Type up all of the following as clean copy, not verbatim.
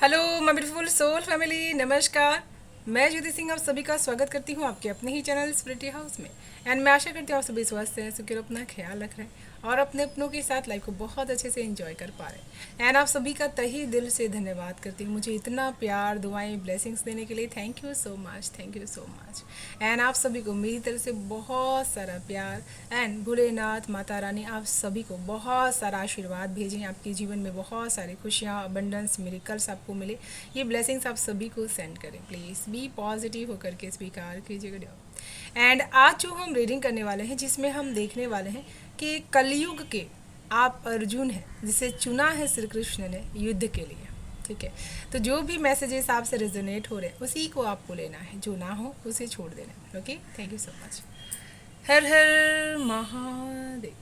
Hello my beautiful soul family, नमस्कार। मैं ज्योति सिंह आप सभी का स्वागत करती हूँ आपके अपने ही चैनल स्पिरिटी हाउस में। एंड मैं आशा करती हूँ आप सभी स्वस्थ हैं, सुखी और अपना ख्याल रख रहे हैं और अपने अपनों के साथ लाइफ को बहुत अच्छे से एंजॉय कर पा रहे हैं। एंड आप सभी का तहे दिल से धन्यवाद करती हूँ मुझे इतना प्यार, दुआएं, ब्लेसिंग्स देने के लिए। Thank you so much, thank you so much. And आप सभी को मेरी तरफ से बहुत सारा प्यार एंड भोलेनाथ माता रानी आप सभी को बहुत सारा आशीर्वाद भेजें, आपके जीवन में बहुत सारी खुशियाँ, अबंडेंस, मिरेकल्स आपको मिले। ये ब्लेसिंग्स आप सभी को सेंड करें। प्लीज़ बी पॉजिटिव होकर के स्वीकार कीजिएगा। एंड आज जो हम रीडिंग करने वाले हैं, जिसमें हम देखने वाले हैं कि कलयुग के आप अर्जुन हैं जिसे चुना है श्री कृष्ण ने युद्ध के लिए। ठीक है, तो जो भी मैसेजेस आपसे रेजोनेट हो रहे हैं उसी को आपको लेना है, जो ना हो उसे छोड़ देना है। Okay, thank you so much. हर हर महादेव,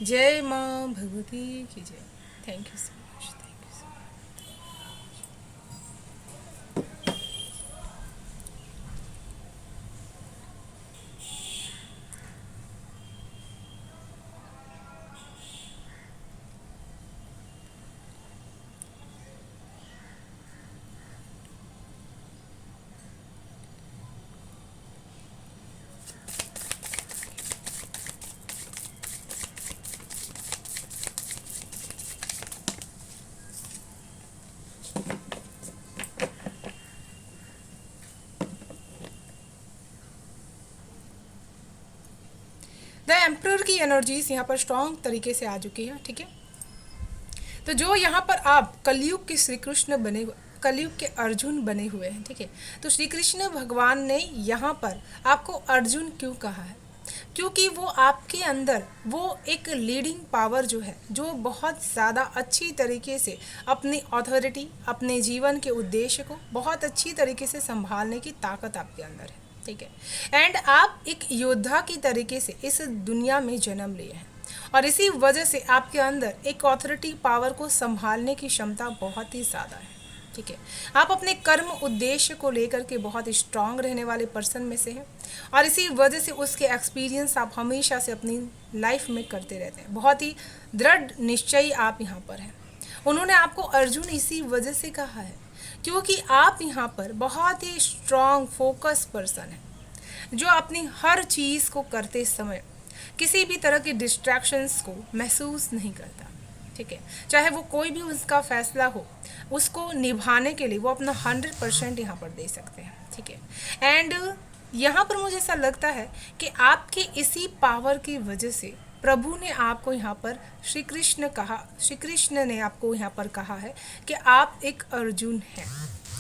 जय माँ भगवती की जय। Thank you so much, thank you so the emperor की एनर्जीज यहाँ पर स्ट्रॉन्ग तरीके से आ चुकी है। ठीक है, तो जो यहाँ पर आप कलयुग के श्री कृष्ण बने, कलयुग के अर्जुन बने हुए हैं। ठीक है, तो श्री कृष्ण भगवान ने यहाँ पर आपको अर्जुन क्यों कहा है? क्योंकि वो आपके अंदर वो एक लीडिंग पावर जो है, जो बहुत ज़्यादा अच्छी तरीके से अपनी अथॉरिटी, अपने जीवन के उद्देश्य को बहुत अच्छी तरीके से संभालने की ताकत आपके अंदर है। ठीक है, एंड आप एक योद्धा की तरीके से इस दुनिया में जन्म लिए हैं और इसी वजह से आपके अंदर एक अथॉरिटी पावर को संभालने की क्षमता बहुत ही ज़्यादा है। ठीक है, आप अपने कर्म उद्देश्य को लेकर के बहुत स्ट्रांग रहने वाले पर्सन में से हैं और इसी वजह से उसके एक्सपीरियंस आप हमेशा से अपनी लाइफ में करते रहते हैं। बहुत ही दृढ़ निश्चयी आप यहाँ पर हैं। उन्होंने आपको अर्जुन इसी वजह से कहा है क्योंकि आप यहाँ पर बहुत ही स्ट्रांग फोकस पर्सन हैं जो अपनी हर चीज़ को करते समय किसी भी तरह के डिस्ट्रैक्शंस को महसूस नहीं करता। ठीक है, चाहे वो कोई भी उसका फैसला हो, उसको निभाने के लिए वो अपना 100% यहाँ पर दे सकते हैं। ठीक है, एंड यहाँ पर मुझे ऐसा लगता है कि आपके इसी पावर की वजह से प्रभु ने आपको यहाँ पर श्री कृष्ण कहा, श्री कृष्ण ने आपको यहाँ पर कहा है कि आप एक अर्जुन हैं।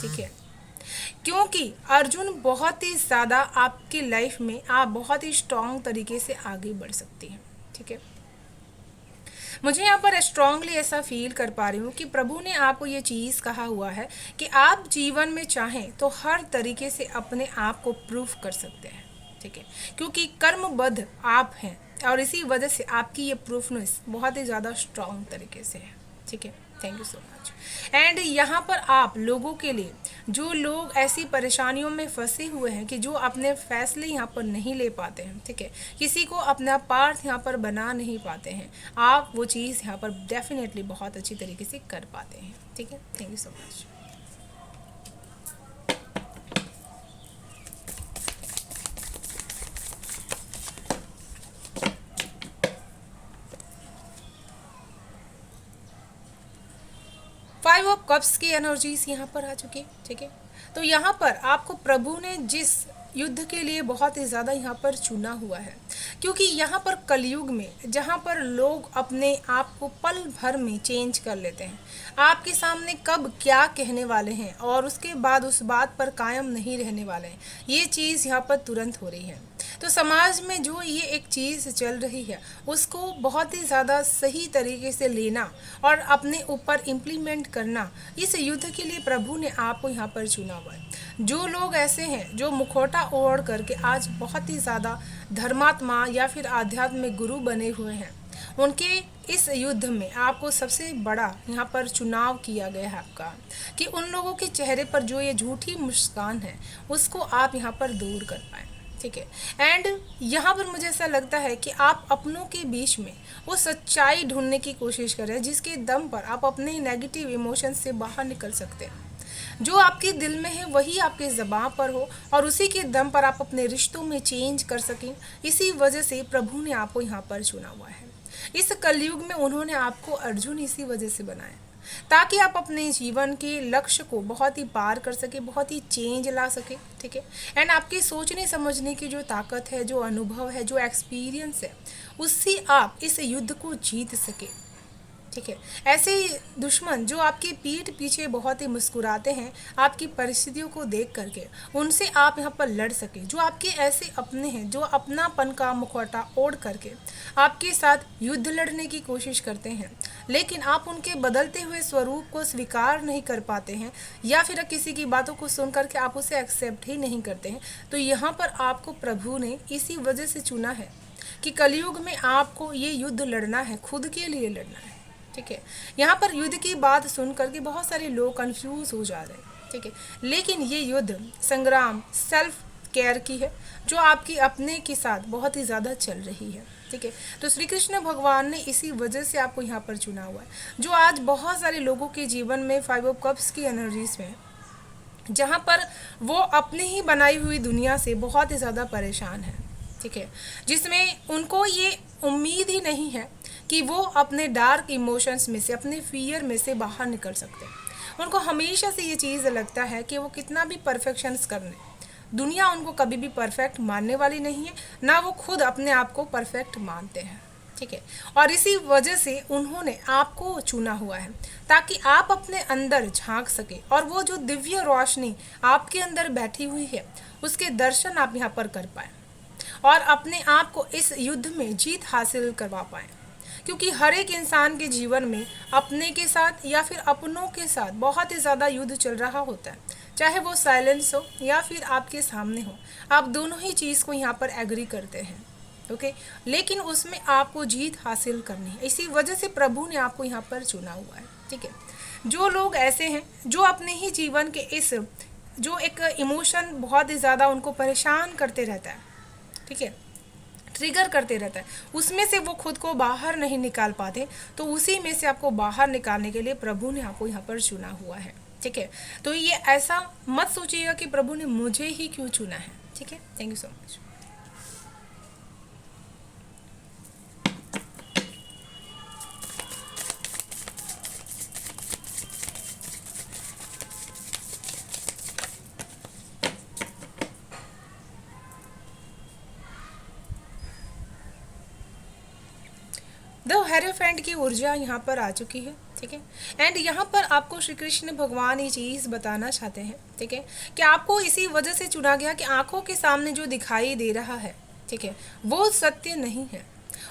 ठीक है, क्योंकि अर्जुन बहुत ही ज़्यादा आपकी लाइफ में आप बहुत ही स्ट्रांग तरीके से आगे बढ़ सकती हैं। ठीक है, मुझे यहाँ पर स्ट्रांगली ऐसा फील कर पा रही हूँ कि प्रभु ने आपको ये चीज़ कहा हुआ है कि आप जीवन में चाहें तो हर तरीके से अपने आप को प्रूफ कर सकते हैं। ठीक है, क्योंकि कर्मबद्ध आप हैं और इसी वजह से आपकी ये प्रूफनेस बहुत ही ज़्यादा स्ट्रांग तरीके से है। ठीक है, thank you so much. And यहाँ पर आप लोगों के लिए, जो लोग ऐसी परेशानियों में फंसे हुए हैं कि जो अपने फैसले यहाँ पर नहीं ले पाते हैं, ठीक है, किसी को अपना पार्थ यहाँ पर बना नहीं पाते हैं, आप वो चीज़ यहाँ पर डेफिनेटली बहुत अच्छी तरीके से कर पाते हैं। ठीक है, thank you so much. 5 of cups की एनर्जीज यहाँ पर आ चुकी है। ठीक है, तो यहाँ पर आपको प्रभु ने जिस युद्ध के लिए बहुत ही ज़्यादा यहाँ पर चुना हुआ है, क्योंकि यहाँ पर कलयुग में जहाँ पर लोग अपने आप को पल भर में चेंज कर लेते हैं, आपके सामने कब क्या कहने वाले हैं और उसके बाद उस बात पर कायम नहीं रहने वाले हैं, ये चीज़ यहाँ पर तुरंत हो रही है। तो समाज में जो ये एक चीज़ चल रही है उसको बहुत ही ज़्यादा सही तरीके से लेना और अपने ऊपर इम्प्लीमेंट करना, इस युद्ध के लिए प्रभु ने आपको यहाँ पर चुना हुआ है। जो लोग ऐसे हैं जो मुखौटा ओढ़ करके आज बहुत ही ज़्यादा धर्मात्मा या फिर आध्यात्मिक गुरु बने हुए हैं, उनके इस युद्ध में आपको सबसे बड़ा यहाँ पर चुनाव किया गया है आपका, कि उन लोगों के चेहरे पर जो ये झूठी मुस्कान है उसको आप यहाँ पर दूर कर पाएँ। ठीक है। एंड यहाँ पर मुझे ऐसा लगता है कि आप अपनों के बीच में वो सच्चाई ढूंढने की कोशिश करें जिसके दम पर आप अपने नेगेटिव इमोशंस से बाहर निकल सकते हैं। जो आपके दिल में है वही आपके ज़बान पर हो और उसी के दम पर आप अपने रिश्तों में चेंज कर सकें। इसी वजह से प्रभु ने आपको यहाँ पर चुना हुआ है। इस कलयुग में उन्होंने आपको अर्जुन इसी वजह से बनाया ताकि आप अपने जीवन के लक्ष्य को बहुत ही पार कर सके, बहुत ही चेंज ला सके, ठीक है। एंड आपके सोचने समझने की जो ताकत है, जो अनुभव है, जो एक्सपीरियंस है, उससे आप इस युद्ध को जीत सके, ठीक है। ऐसे दुश्मन जो आपके पीठ पीछे बहुत ही मुस्कुराते हैं आपकी परिस्थितियों को देख करके, उनसे आप यहाँ पर लड़ सके। जो आपके ऐसे अपने हैं जो अपनापन का मुखौटा ओढ़ करके आपके साथ युद्ध लड़ने की कोशिश करते हैं, लेकिन आप उनके बदलते हुए स्वरूप को स्वीकार नहीं कर पाते हैं या फिर किसी की बातों को सुन करके आप उसे एक्सेप्ट ही नहीं करते हैं, तो यहाँ पर आपको प्रभु ने इसी वजह से चुना है कि कलयुग में आपको ये युद्ध लड़ना है, खुद के लिए लड़ना है, ठीक है। यहाँ पर युद्ध की बात सुन करके बहुत सारे लोग कंफ्यूज हो जा रहे हैं, ठीक है। लेकिन ये युद्ध संग्राम सेल्फ केयर की है जो आपकी अपने के साथ बहुत ही ज़्यादा चल रही है, ठीक है। तो श्री कृष्ण भगवान ने इसी वजह से आपको यहाँ पर चुना हुआ है। जो आज बहुत सारे लोगों के जीवन में 5 ऑफ कप्स की एनर्जीज में है, जहाँ पर वो अपनी ही बनाई हुई दुनिया से बहुत ही ज़्यादा परेशान है, ठीक है। जिसमें उनको ये उम्मीद ही नहीं है कि वो अपने डार्क इमोशंस में से, अपने फियर में से बाहर निकल सकते हैं। उनको हमेशा से ये चीज़ लगता है कि वो कितना भी परफेक्शंस कर लें, दुनिया उनको कभी भी परफेक्ट मानने वाली नहीं है, ना वो खुद अपने आप को परफेक्ट मानते हैं, ठीक है। और इसी वजह से उन्होंने आपको चुना हुआ है ताकि आप अपने अंदर झांक सके और वो जो दिव्य रोशनी आपके अंदर बैठी हुई है उसके दर्शन आप यहाँ पर कर पाए और अपने आप को इस युद्ध में जीत हासिल करवा पाए। क्योंकि हर एक इंसान के जीवन में अपने के साथ या फिर अपनों के साथ बहुत ही ज़्यादा युद्ध चल रहा होता है, चाहे वो साइलेंस हो या फिर आपके सामने हो, आप दोनों ही चीज़ को यहाँ पर एग्री करते हैं, ओके। लेकिन उसमें आपको जीत हासिल करनी है, इसी वजह से प्रभु ने आपको यहाँ पर चुना हुआ है, ठीक है। जो लोग ऐसे हैं जो अपने ही जीवन के इस जो एक इमोशन बहुत ही ज़्यादा उनको परेशान करते रहता है, ठीक है, ट्रिगर करते रहता है, उसमें से वो खुद को बाहर नहीं निकाल पाते, तो उसी में से आपको बाहर निकालने के लिए प्रभु ने आपको यहाँ पर चुना हुआ है, ठीक है। तो ये ऐसा मत सोचिएगा कि प्रभु ने मुझे ही क्यों चुना है, ठीक है। Thank you so much. The hierophant की ऊर्जा यहाँ पर आ चुकी है, ठीक है। एंड यहाँ पर आपको श्री कृष्ण भगवान ये चीज़ बताना चाहते हैं, ठीक है, कि आपको इसी वजह से चुना गया कि आंखों के सामने जो दिखाई दे रहा है, ठीक है, वो सत्य नहीं है।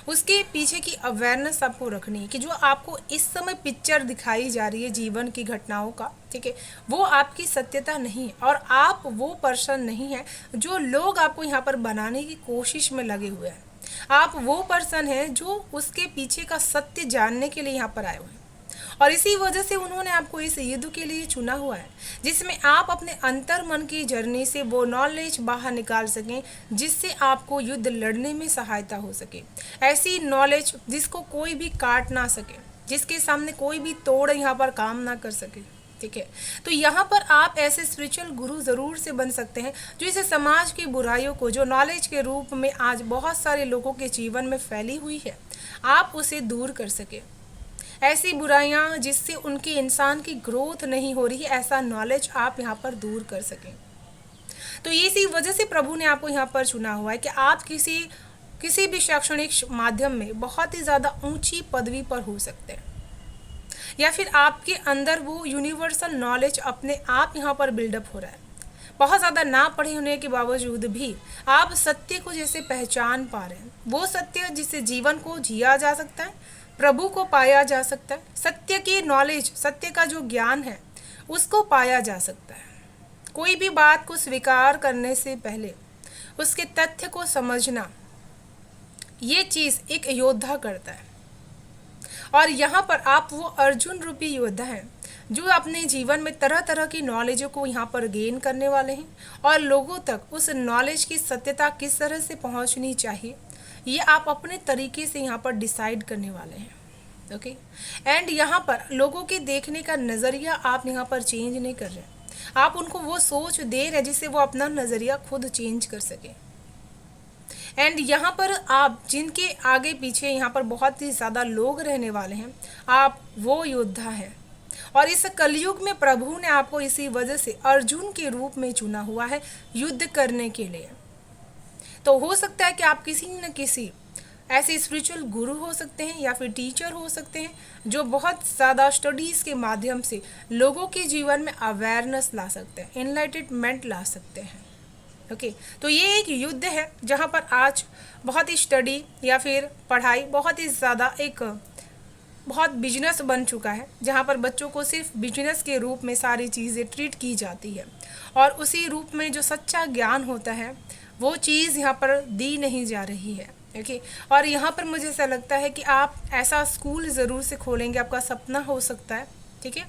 उसके पीछे की अवेयरनेस आपको रखनी है कि जो आपको इस समय पिक्चर दिखाई जा रही है जीवन की घटनाओं का, ठीक है, वो आपकी सत्यता नहीं है और आप वो पर्सन नहीं है जो लोग आपको यहाँ पर बनाने की कोशिश में लगे हुए हैं। आप वो पर्सन हैं जो उसके पीछे का सत्य जानने के लिए यहाँ पर आए हुए हैं और इसी वजह से उन्होंने आपको इस युद्ध के लिए चुना हुआ है जिसमें आप अपने अंतर मन की जर्नी से वो नॉलेज बाहर निकाल सकें जिससे आपको युद्ध लड़ने में सहायता हो सके। ऐसी नॉलेज जिसको कोई भी काट ना सके, जिसके सामने कोई भी तोड़ यहाँ पर काम ना कर सके, ठीक है। तो यहाँ पर आप ऐसे स्पिरिचुअल गुरु ज़रूर से बन सकते हैं जो इसे समाज की बुराइयों को जो नॉलेज के रूप में आज बहुत सारे लोगों के जीवन में फैली हुई है, आप उसे दूर कर सके। ऐसी बुराइयाँ जिससे उनकी इंसान की ग्रोथ नहीं हो रही, ऐसा नॉलेज आप यहाँ पर दूर कर सकें। तो इसी वजह से प्रभु ने आपको यहाँ पर चुना हुआ है कि आप किसी भी शैक्षणिक माध्यम में बहुत ही ज़्यादा ऊंची पदवी पर हो सकते हैं या फिर आपके अंदर वो यूनिवर्सल नॉलेज अपने आप यहाँ पर बिल्डअप हो रहा है। बहुत ज़्यादा ना पढ़े होने के बावजूद भी आप सत्य को जैसे पहचान पा रहे हैं, वो सत्य जिससे जीवन को जिया जा सकता है, प्रभु को पाया जा सकता है, सत्य की नॉलेज, सत्य का जो ज्ञान है उसको पाया जा सकता है। कोई भी बात को स्वीकार करने से पहले उसके तथ्य को समझना, ये चीज़ एक योद्धा करता है और यहाँ पर आप वो अर्जुन रूपी योद्धा हैं जो अपने जीवन में तरह तरह की नॉलेज को यहाँ पर गेन करने वाले हैं, और लोगों तक उस नॉलेज की सत्यता किस तरह से पहुँचनी चाहिए ये आप अपने तरीके से यहाँ पर डिसाइड करने वाले हैं। ओके, एंड यहाँ पर लोगों के देखने का नज़रिया आप यहाँ पर चेंज नहीं कर रहे, आप उनको वो सोच दे रहे जिससे वो अपना नज़रिया खुद चेंज कर सके। एंड यहाँ पर आप जिनके आगे पीछे यहाँ पर बहुत ही ज़्यादा लोग रहने वाले हैं, आप वो योद्धा हैं, और इस कलयुग में प्रभु ने आपको इसी वजह से अर्जुन के रूप में चुना हुआ है युद्ध करने के लिए। तो हो सकता है कि आप किसी न किसी ऐसे स्पिरिचुअल गुरु हो सकते हैं या फिर टीचर हो सकते हैं जो बहुत ज़्यादा स्टडीज़ के माध्यम से लोगों के जीवन में अवेयरनेस ला सकते हैं, एनलाइटमेंट ला सकते हैं। ओके, तो ये एक युद्ध है जहाँ पर आज बहुत ही स्टडी या फिर पढ़ाई बहुत ही ज़्यादा एक बहुत बिजनेस बन चुका है, जहाँ पर बच्चों को सिर्फ बिजनेस के रूप में सारी चीज़ें ट्रीट की जाती है, और उसी रूप में जो सच्चा ज्ञान होता है वो चीज़ यहाँ पर दी नहीं जा रही है। ओके, और यहाँ पर मुझे ऐसा लगता है कि आप ऐसा स्कूल ज़रूर से खोलेंगे, आपका सपना हो सकता है, ठीक है,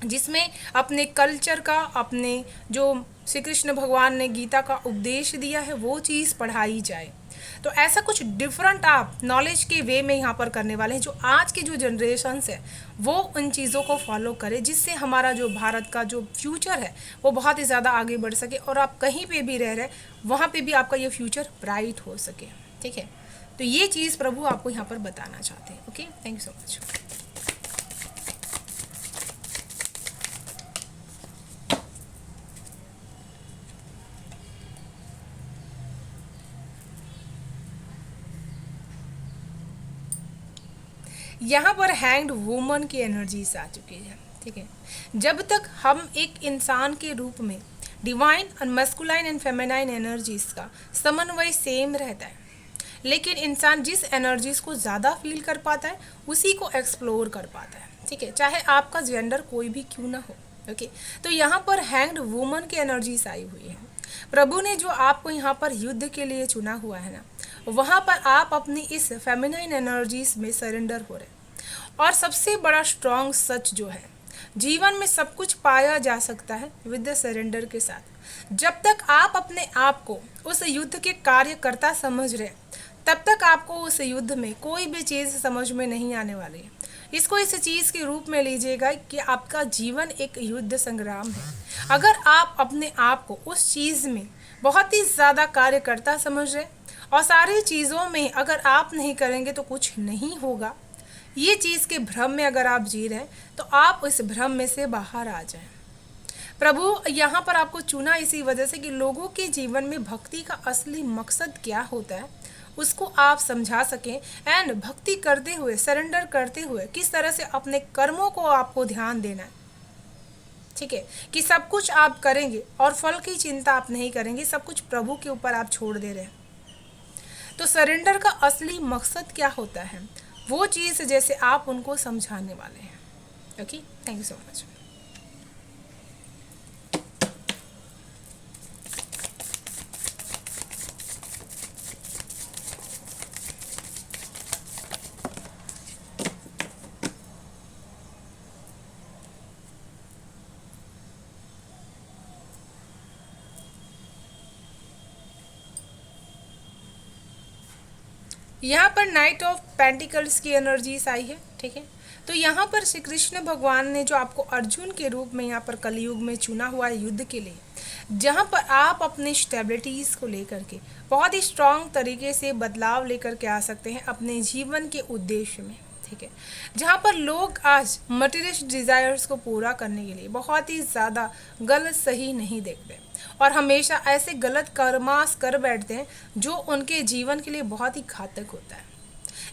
जिसमें अपने कल्चर का, अपने जो श्री कृष्ण भगवान ने गीता का उपदेश दिया है वो चीज़ पढ़ाई जाए। तो ऐसा कुछ डिफरेंट आप नॉलेज के वे में यहाँ पर करने वाले हैं, जो आज की जो जनरेशन्स है वो उन चीज़ों को फॉलो करे, जिससे हमारा जो भारत का जो फ्यूचर है वो बहुत ही ज़्यादा आगे बढ़ सके, और आप कहीं पे भी रह रहे वहाँ पे भी आपका ये फ्यूचर ब्राइट हो सके। ठीक है, तो ये चीज़ प्रभु आपको यहाँ पर बताना चाहते हैं। Okay, thank you so much. यहाँ पर हैंग्ड वुमन की एनर्जीज आ चुकी है। ठीक है, जब तक हम एक इंसान के रूप में डिवाइन और मस्कुलाइन एंड फेमिनाइन एनर्जीज का समन्वय सेम रहता है, लेकिन इंसान जिस एनर्जीज को ज़्यादा फील कर पाता है उसी को एक्सप्लोर कर पाता है। ठीक है, चाहे आपका जेंडर कोई भी क्यों ना हो। ओके, तो यहाँ पर हैंग्ड वुमन की एनर्जीज आई हुई है। प्रभु ने जो आपको यहाँ पर युद्ध के लिए चुना हुआ है ना, वहाँ पर आप अपनी इस फेमिनाइन एनर्जीज में सरेंडर हो रहे हैं। और सबसे बड़ा स्ट्रॉन्ग सच जो है, जीवन में सब कुछ पाया जा सकता है विद द सरेंडर के साथ। जब तक आप अपने आप को उस युद्ध के कार्यकर्ता समझ रहे तब तक आपको उस युद्ध में कोई भी चीज़ समझ में नहीं आने वाली है। इसको इस चीज़ के रूप में लीजिएगा कि आपका जीवन एक युद्ध संग्राम है। अगर आप अपने आप को उस चीज़ में बहुत ही ज़्यादा कार्यकर्ता समझ रहे और सारी चीज़ों में अगर आप नहीं करेंगे तो कुछ नहीं होगा, ये चीज़ के भ्रम में अगर आप जी रहे हैं तो आप इस भ्रम में से बाहर आ जाएं। प्रभु यहाँ पर आपको चुना इसी वजह से कि लोगों के जीवन में भक्ति का असली मकसद क्या होता है उसको आप समझा सकें, एंड भक्ति करते हुए, सरेंडर करते हुए किस तरह से अपने कर्मों को आपको ध्यान देना है। ठीक है, कि सब कुछ आप करेंगे और फल की चिंता आप नहीं करेंगे, सब कुछ प्रभु के ऊपर आप छोड़ दे रहे हैं। तो सरेंडर का असली मकसद क्या होता है वो चीज़ जैसे आप उनको समझाने वाले हैं। Okay, thank you so much. यहाँ पर नाइट ऑफ पेंटिकल्स की एनर्जीज आई है। ठीक है, तो यहाँ पर श्री कृष्ण भगवान ने जो आपको अर्जुन के रूप में यहाँ पर कलयुग में चुना हुआ है युद्ध के लिए, जहाँ पर आप अपनी स्टेबिलिटीज़ को लेकर के बहुत ही स्ट्रांग तरीके से बदलाव लेकर के आ सकते हैं अपने जीवन के उद्देश्य में। ठीक है, जहाँ पर लोग आज मटेरियलिस्ट डिज़ायर्स को पूरा करने के लिए बहुत ही ज़्यादा गलत सही नहीं देखते और हमेशा ऐसे गलत कर्मास कर बैठते हैं जो उनके जीवन के लिए बहुत ही घातक होता है।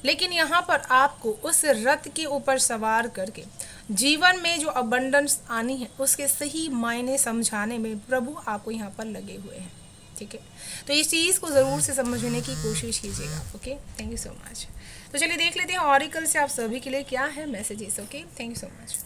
लेकिन यहाँ पर आपको उस रथ के ऊपर सवार करके जीवन में जो अबंडेंस आनी है उसके सही मायने समझाने में प्रभु आपको यहाँ पर लगे हुए हैं। ठीक है, तो इस चीज़ को ज़रूर से समझने की कोशिश कीजिएगा। Okay, thank you so much. तो चलिए देख लेते हैं ऑरिकल से आप सभी के लिए क्या है messages. Okay, thank you so much.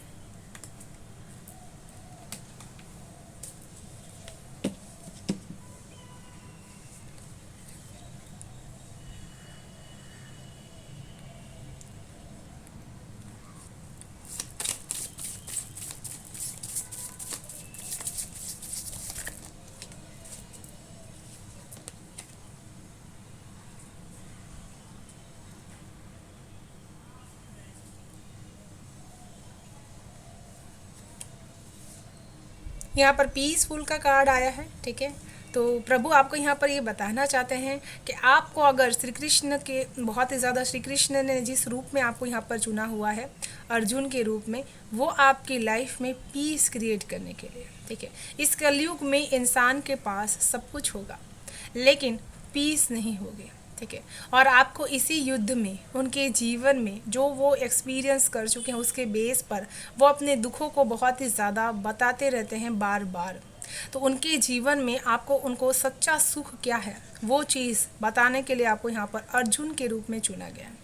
यहाँ पर पीसफुल का कार्ड आया है, ठीक है। तो प्रभु आपको यहाँ पर ये बताना चाहते हैं कि आपको अगर श्री कृष्ण के बहुत ही ज़्यादा, श्री कृष्ण ने जिस रूप में आपको यहाँ पर चुना हुआ है अर्जुन के रूप में, वो आपकी लाइफ में पीस क्रिएट करने के लिए, ठीक है। इस कलयुग में इंसान के पास सब कुछ होगा लेकिन पीस नहीं होगी, ठीक है। और आपको इसी युद्ध में, उनके जीवन में जो वो एक्सपीरियंस कर चुके हैं उसके बेस पर वो अपने दुखों को बहुत ही ज़्यादा बताते रहते हैं बार बार। तो उनके जीवन में आपको उनको सच्चा सुख क्या है वो चीज़ बताने के लिए आपको यहाँ पर अर्जुन के रूप में चुना गया है।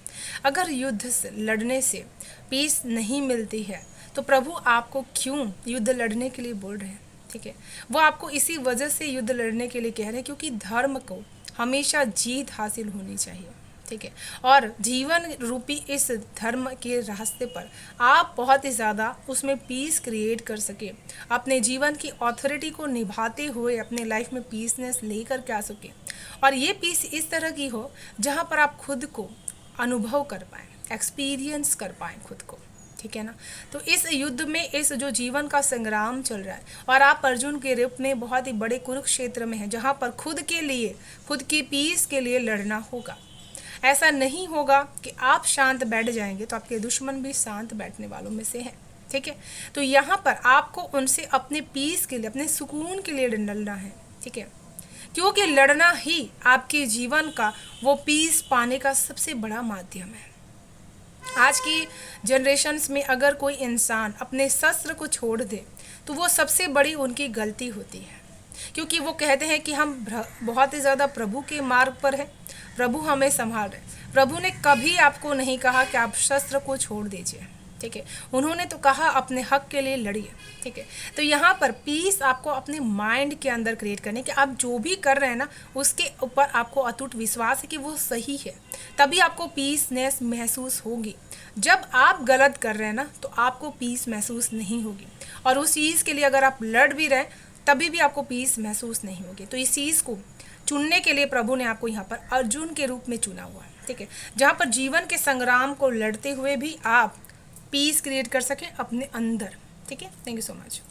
अगर युद्ध से लड़ने से पीस नहीं मिलती है तो प्रभु आपको क्यों युद्ध लड़ने के लिए बोल रहे हैं, ठीक है। वो आपको इसी वजह से युद्ध लड़ने के लिए कह रहे हैं क्योंकि धर्म को हमेशा जीत हासिल होनी चाहिए, ठीक है। और जीवन रूपी इस धर्म के रास्ते पर आप बहुत ही ज़्यादा उसमें पीस क्रिएट कर सके, अपने जीवन की ऑथोरिटी को निभाते हुए अपने लाइफ में पीसनेस लेकर के आ सके। और ये पीस इस तरह की हो जहाँ पर आप खुद को अनुभव कर पाएँ, एक्सपीरियंस कर पाएँ खुद को, ठीक है ना। तो इस युद्ध में, इस जो जीवन का संग्राम चल रहा है और आप अर्जुन के रूप में बहुत ही बड़े कुरुक्षेत्र में हैं जहाँ पर खुद के लिए, खुद की पीस के लिए लड़ना होगा। ऐसा नहीं होगा कि आप शांत बैठ जाएंगे तो आपके दुश्मन भी शांत बैठने वालों में से हैं, ठीक है। तो यहाँ पर आपको उनसे अपने पीस के लिए, अपने सुकून के लिए लड़ना है, ठीक है। क्योंकि लड़ना ही आपके जीवन का वो पीस पाने का सबसे बड़ा माध्यम है। आज की जनरेशन्स में अगर कोई इंसान अपने शस्त्र को छोड़ दे तो वो सबसे बड़ी उनकी गलती होती है, क्योंकि वो कहते हैं कि हम बहुत ही ज़्यादा प्रभु के मार्ग पर हैं, प्रभु हमें संभाल रहे। प्रभु ने कभी आपको नहीं कहा कि आप शस्त्र को छोड़ दीजिए, ठीक है। उन्होंने तो कहा अपने हक के लिए लड़िए, ठीक है। तो यहाँ पर पीस आपको अपने माइंड के अंदर क्रिएट करने कि आप जो भी कर रहे हैं ना उसके ऊपर आपको अटूट विश्वास है कि वो सही है, तभी आपको पीसनेस महसूस होगी। जब आप गलत कर रहे हैं ना तो आपको पीस महसूस नहीं होगी, और उस चीज़ के लिए अगर आप लड़ भी रहे हैं तभी भी आपको पीस महसूस नहीं होगी। तो इस चीज़ को चुनने के लिए प्रभु ने आपको यहाँ पर अर्जुन के रूप में चुना हुआ है, ठीक है। जहाँ पर जीवन के संग्राम को लड़ते हुए भी आप पीस क्रिएट कर सकें अपने अंदर, ठीक है। Thank you so much.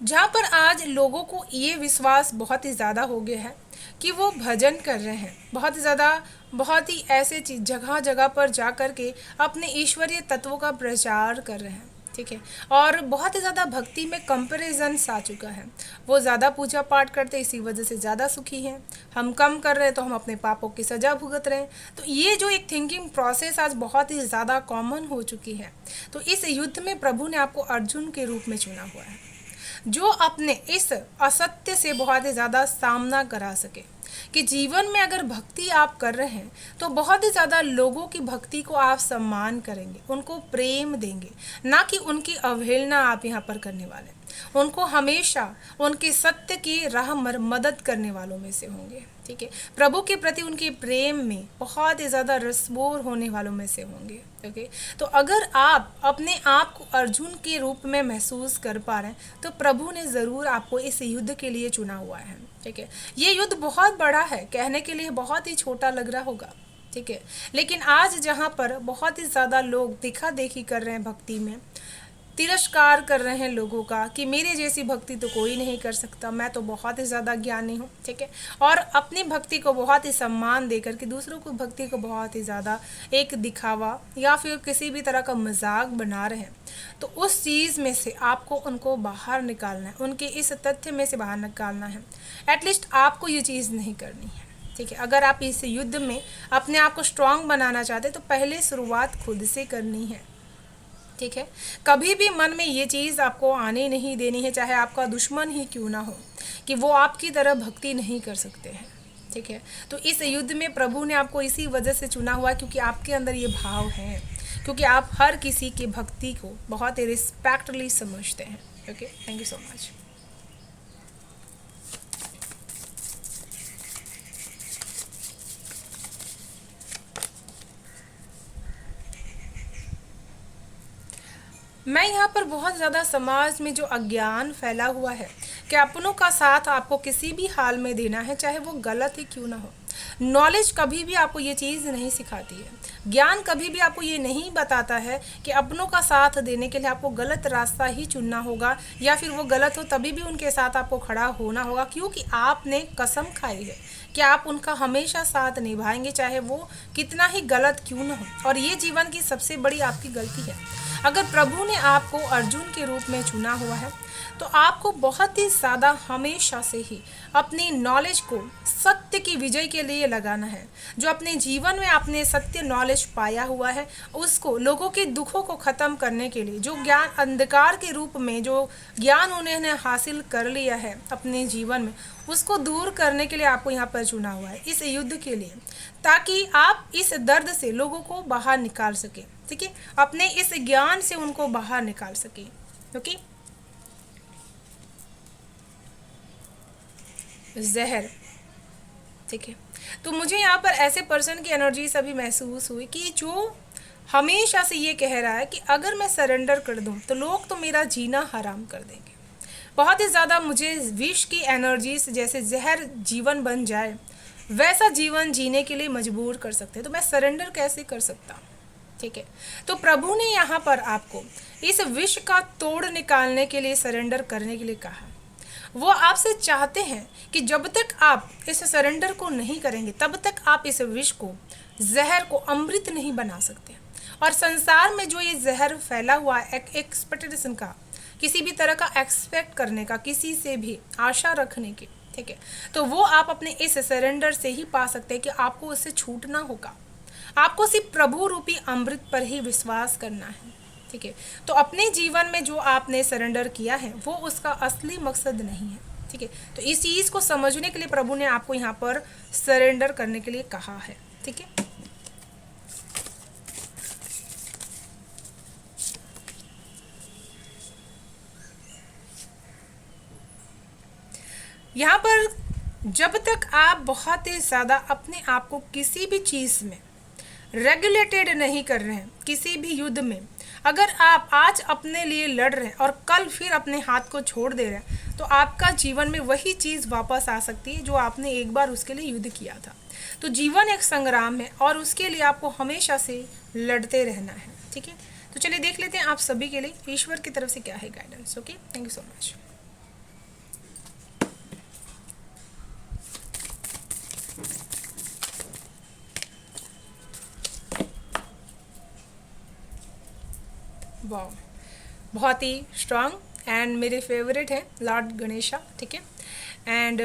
जहाँ पर आज लोगों को ये विश्वास बहुत ही ज़्यादा हो गया है कि वो भजन कर रहे हैं, बहुत ज़्यादा, बहुत ही ऐसे जगह जगह पर जा कर के अपने ईश्वरीय तत्वों का प्रचार कर रहे हैं, ठीक है। और बहुत ही ज़्यादा भक्ति में कंपैरिजन्स आ चुका है। वो ज़्यादा पूजा पाठ करते इसी वजह से ज़्यादा सुखी हैं, हम कम कर रहे हैं तो हम अपने पापों की सज़ा भुगत रहे हैं। तो ये जो एक थिंकिंग प्रोसेस आज बहुत ही ज़्यादा कॉमन हो चुकी है। तो इस युद्ध में प्रभु ने आपको अर्जुन के रूप में चुना हुआ है जो अपने इस असत्य से बहुत ही ज़्यादा सामना करा सके कि जीवन में अगर भक्ति आप कर रहे हैं तो बहुत ही ज़्यादा लोगों की भक्ति को आप सम्मान करेंगे, उनको प्रेम देंगे, ना कि उनकी अवहेलना आप यहाँ पर करने वाले। उनको हमेशा उनके सत्य की राह मदद करने वालों में से होंगे, ठीक है। प्रभु के प्रति उनके प्रेम में बहुत ही ज़्यादा रसबोर होने वालों में से होंगे, ओके। तो अगर आप अपने आप को अर्जुन के रूप में महसूस कर पा रहे हैं तो प्रभु ने ज़रूर आपको इस युद्ध के लिए चुना हुआ है, ठीक है। ये युद्ध बहुत बड़ा है, कहने के लिए बहुत ही छोटा लग रहा होगा, ठीक है। लेकिन आज जहाँ पर बहुत ही ज़्यादा लोग दिखा देखी कर रहे हैं भक्ति में, तिरस्कार कर रहे हैं लोगों का कि मेरे जैसी भक्ति तो कोई नहीं कर सकता, मैं तो बहुत ही ज़्यादा ज्ञानी हूँ, ठीक है। और अपनी भक्ति को बहुत ही सम्मान देकर के दूसरों को भक्ति को बहुत ही ज़्यादा एक दिखावा या फिर किसी भी तरह का मजाक बना रहे हैं। तो उस चीज़ में से आपको उनको बाहर निकालना है, उनके इस तथ्य में से बाहर निकालना है। एटलीस्ट आपको ये चीज़ नहीं करनी है, ठीक है। अगर आप इस युद्ध में अपने आप को स्ट्रांग बनाना चाहते तो पहले शुरुआत खुद से करनी है, ठीक है। कभी भी मन में ये चीज़ आपको आने नहीं देनी है, चाहे आपका दुश्मन ही क्यों ना हो, कि वो आपकी तरह भक्ति नहीं कर सकते हैं, ठीक है। तो इस युद्ध में प्रभु ने आपको इसी वजह से चुना हुआ क्योंकि आपके अंदर ये भाव है, क्योंकि आप हर किसी की भक्ति को बहुत ही रिस्पेक्टली समझते हैं, okay. Thank you so much. मैं यहाँ पर बहुत ज़्यादा समाज में जो अज्ञान फैला हुआ है, कि अपनों का साथ आपको किसी भी हाल में देना है, चाहे वो गलत ही क्यों ना हो। नॉलेज कभी भी आपको ये चीज़ नहीं सिखाती है, ज्ञान कभी भी आपको ये नहीं बताता है कि अपनों का साथ देने के लिए आपको गलत रास्ता ही चुनना होगा, या फिर वो गलत हो तभी भी उनके साथ आपको खड़ा होना होगा, क्योंकि आपने कसम खाई है कि आप उनका हमेशा साथ निभाएंगे, चाहे वो कितना ही गलत क्यों ना हो। और ये जीवन की सबसे बड़ी आपकी गलती है। अगर प्रभु ने आपको अर्जुन के रूप में चुना हुआ है तो आपको बहुत ही ज़्यादा हमेशा से ही अपनी नॉलेज को सत्य की विजय के लिए लगाना है। जो अपने जीवन में आपने सत्य नॉलेज पाया हुआ है उसको लोगों के दुखों को ख़त्म करने के लिए, जो ज्ञान अंधकार के रूप में जो ज्ञान उन्होंने हासिल कर लिया है अपने जीवन में, उसको दूर करने के लिए आपको यहाँ पर चुना हुआ है इस युद्ध के लिए, ताकि आप इस दर्द से लोगों को बाहर निकाल सकें। ठीक है, अपने इस ज्ञान से उनको बाहर निकाल सकें। ओके, जहर। ठीक है, तो मुझे यहाँ पर ऐसे पर्सन की एनर्जी अभी महसूस हुई कि जो हमेशा से ये कह रहा है कि अगर मैं सरेंडर कर दूँ तो लोग तो मेरा जीना हराम कर देंगे। बहुत ही ज़्यादा मुझे विष की एनर्जीज जैसे जहर जीवन बन जाए वैसा जीवन जीने के लिए मजबूर कर सकते हैं, तो मैं सरेंडर कैसे कर सकता हूँ। ठीक है, तो प्रभु ने यहाँ पर आपको इस विष का तोड़ निकालने के लिए सरेंडर करने के लिए कहा। वो आपसे चाहते हैं कि जब तक आप इस सरेंडर को नहीं करेंगे तब तक आप इस विष को, जहर को अमृत नहीं बना सकते। और संसार में जो ये जहर फैला हुआ है एक एक्सपेक्टेशन का, किसी भी तरह का एक्सपेक्ट करने का, किसी से भी आशा रखने की, ठीक है, तो वो आप अपने इस सरेंडर से ही पा सकते हैं कि आपको उससे छूटना होगा। आपको सिर्फ प्रभु रूपी अमृत पर ही विश्वास करना है। ठीक है, तो अपने जीवन में जो आपने सरेंडर किया है वो उसका असली मकसद नहीं है। ठीक है, तो इस चीज़ को समझने के लिए प्रभु ने आपको यहाँ पर सरेंडर करने के लिए कहा है। ठीक है, यहाँ पर जब तक आप बहुत ही ज़्यादा अपने आप को किसी भी चीज़ में रेगुलेटेड नहीं कर रहे हैं, किसी भी युद्ध में अगर आप आज अपने लिए लड़ रहे हैं और कल फिर अपने हाथ को छोड़ दे रहे हैं, तो आपका जीवन में वही चीज़ वापस आ सकती है जो आपने एक बार उसके लिए युद्ध किया था। तो जीवन एक संग्राम है और उसके लिए आपको हमेशा से लड़ते रहना है। ठीक है, तो चलिए देख लेते हैं आप सभी के लिए ईश्वर की तरफ से क्या है guidance. Okay, thank you so much. वाह, बहुत ही स्ट्रांग एंड मेरे फेवरेट हैं लॉर्ड गणेशा। ठीक है, एंड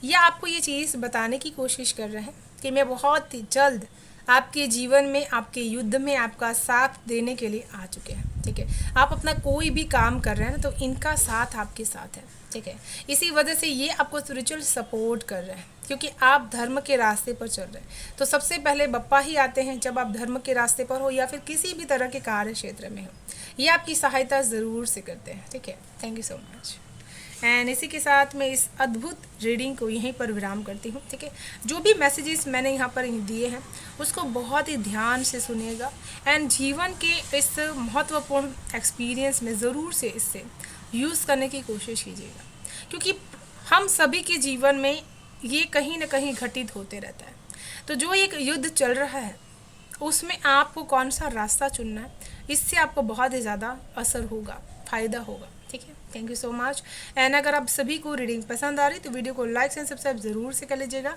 ये आपको ये चीज़ बताने की कोशिश कर रहे हैं कि मैं बहुत ही जल्द आपके जीवन में, आपके युद्ध में आपका साथ देने के लिए आ चुके हैं। ठीक है, आप अपना कोई भी काम कर रहे हैं ना, तो इनका साथ आपके साथ है। ठीक है, इसी वजह से ये आपको स्पिरिचुअल सपोर्ट कर रहे हैं, क्योंकि आप धर्म के रास्ते पर चल रहे हैं। तो सबसे पहले बप्पा ही आते हैं जब आप धर्म के रास्ते पर हो या फिर किसी भी तरह के कार्य क्षेत्र में हो, ये आपकी सहायता ज़रूर से करते हैं। ठीक है, thank you so much. And इसी के साथ मैं इस अद्भुत रीडिंग को यहीं पर विराम करती हूँ। ठीक है, जो भी मैसेजेस मैंने यहाँ पर दिए हैं उसको बहुत ही ध्यान से सुनिएगा एंड जीवन के इस महत्वपूर्ण एक्सपीरियंस में ज़रूर से इससे यूज़ करने की कोशिश कीजिएगा, क्योंकि हम सभी के जीवन में ये कहीं ना कहीं घटित होते रहता है। तो जो एक युद्ध चल रहा है उसमें आपको कौन सा रास्ता चुनना है, इससे आपको बहुत ही ज़्यादा असर होगा, फ़ायदा होगा। ठीक है, thank you so much. And अगर आप सभी को रीडिंग पसंद आ रही तो वीडियो को लाइक एंड सब्सक्राइब ज़रूर से कर लीजिएगा,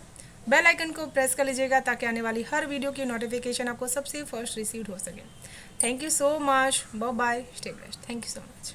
बेल आइकन को प्रेस कर लीजिएगा ताकि आने वाली हर वीडियो की नोटिफिकेशन आपको सबसे फर्स्ट रिसीव हो सके। Thank you so much, bye bye, stay blessed, thank you so much.